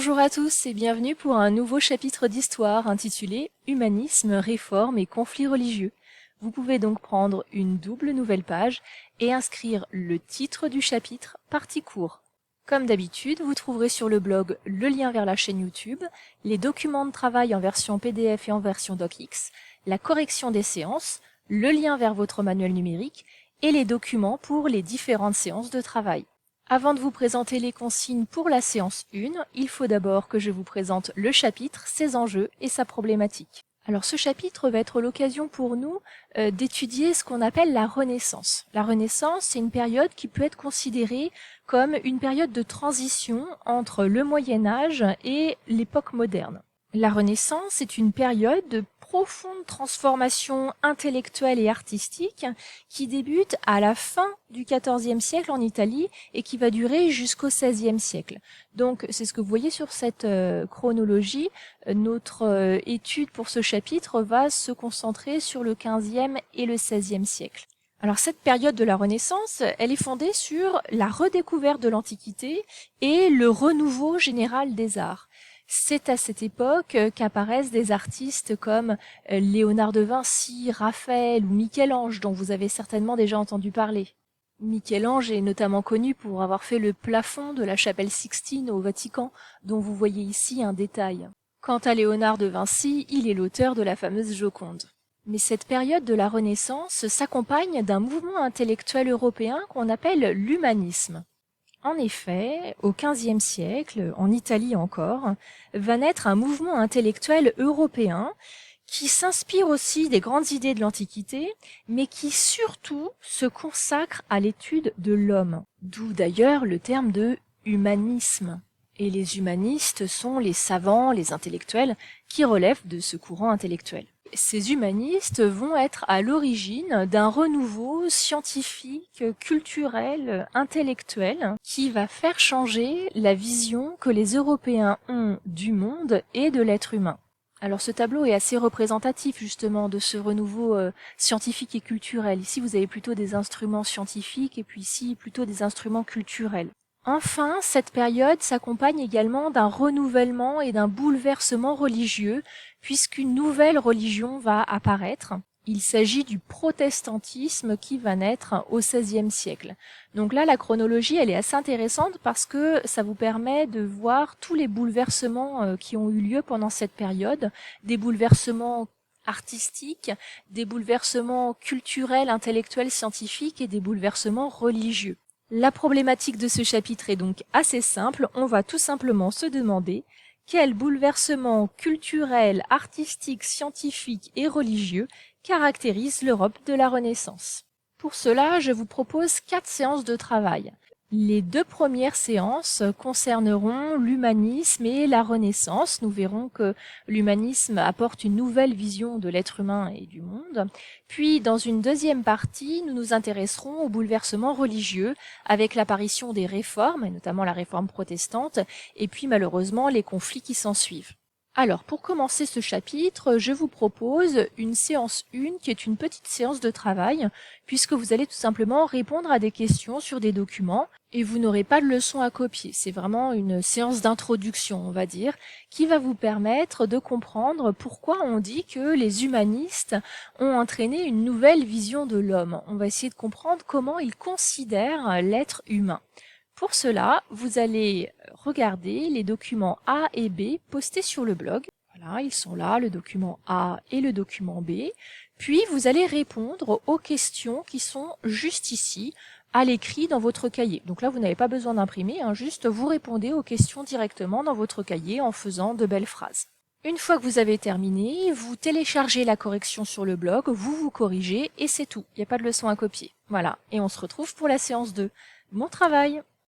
Bonjour à tous et bienvenue pour un nouveau chapitre d'histoire intitulé Humanisme, réforme et conflits religieux. Vous pouvez donc prendre une double nouvelle page et inscrire le titre du chapitre partie court. Comme d'habitude, vous trouverez sur le blog le lien vers la chaîne YouTube, les documents de travail en version PDF et en version DocX, la correction des séances, le lien vers votre manuel numérique et les documents pour les différentes séances de travail. Avant de vous présenter les consignes pour la séance 1, il faut d'abord que je vous présente le chapitre, ses enjeux et sa problématique. Alors ce chapitre va être l'occasion pour nous d'étudier ce qu'on appelle la Renaissance. La Renaissance, c'est une période qui peut être considérée comme une période de transition entre le Moyen Âge et l'époque moderne. La Renaissance est une période de profonde transformation intellectuelle et artistique qui débute à la fin du XIVe siècle en Italie et qui va durer jusqu'au XVIe siècle. Donc c'est ce que vous voyez sur cette chronologie. Notre étude pour ce chapitre va se concentrer sur le XVe et le XVIe siècle. Alors cette période de la Renaissance, elle est fondée sur la redécouverte de l'Antiquité et le renouveau général des arts. C'est à cette époque qu'apparaissent des artistes comme Léonard de Vinci, Raphaël ou Michel-Ange, dont vous avez certainement déjà entendu parler. Michel-Ange est notamment connu pour avoir fait le plafond de la chapelle Sixtine au Vatican, dont vous voyez ici un détail. Quant à Léonard de Vinci, il est l'auteur de la fameuse Joconde. Mais cette période de la Renaissance s'accompagne d'un mouvement intellectuel européen qu'on appelle l'humanisme. En effet, au XVe siècle, en Italie encore, va naître un mouvement intellectuel européen qui s'inspire aussi des grandes idées de l'Antiquité, mais qui surtout se consacre à l'étude de l'homme. D'où d'ailleurs le terme de humanisme. Et les humanistes sont les savants, les intellectuels, qui relèvent de ce courant intellectuel. Ces humanistes vont être à l'origine d'un renouveau scientifique, culturel, intellectuel, qui va faire changer la vision que les Européens ont du monde et de l'être humain. Alors ce tableau est assez représentatif justement de ce renouveau scientifique et culturel. Ici vous avez plutôt des instruments scientifiques et puis ici plutôt des instruments culturels. Enfin, cette période s'accompagne également d'un renouvellement et d'un bouleversement religieux, puisqu'une nouvelle religion va apparaître. Il s'agit du protestantisme qui va naître au XVIe siècle. Donc là, la chronologie, elle est assez intéressante parce que ça vous permet de voir tous les bouleversements qui ont eu lieu pendant cette période, des bouleversements artistiques, des bouleversements culturels, intellectuels, scientifiques et des bouleversements religieux. La problématique de ce chapitre est donc assez simple, on va tout simplement se demander quel bouleversement culturel, artistique, scientifique et religieux caractérise l'Europe de la Renaissance. Pour cela, je vous propose 4 séances de travail. Les 2 premières séances concerneront l'humanisme et la Renaissance. Nous verrons que l'humanisme apporte une nouvelle vision de l'être humain et du monde. Puis, dans une deuxième partie, nous nous intéresserons au bouleversement religieux avec l'apparition des réformes, et notamment la réforme protestante, et puis malheureusement les conflits qui s'ensuivent. Alors, pour commencer ce chapitre, je vous propose une séance 1 qui est une petite séance de travail, puisque vous allez tout simplement répondre à des questions sur des documents, et vous n'aurez pas de leçon à copier. C'est vraiment une séance d'introduction, on va dire, qui va vous permettre de comprendre pourquoi on dit que les humanistes ont entraîné une nouvelle vision de l'homme. On va essayer de comprendre comment ils considèrent l'être humain. Pour cela, vous allez regarder les documents A et B postés sur le blog. Voilà, ils sont là, le document A et le document B. Puis, vous allez répondre aux questions qui sont juste ici, à l'écrit dans votre cahier. Donc là, vous n'avez pas besoin d'imprimer, juste vous répondez aux questions directement dans votre cahier en faisant de belles phrases. Une fois que vous avez terminé, vous téléchargez la correction sur le blog, vous corrigez et c'est tout. Il n'y a pas de leçon à copier. Voilà, et on se retrouve pour la séance 2. Bon travail!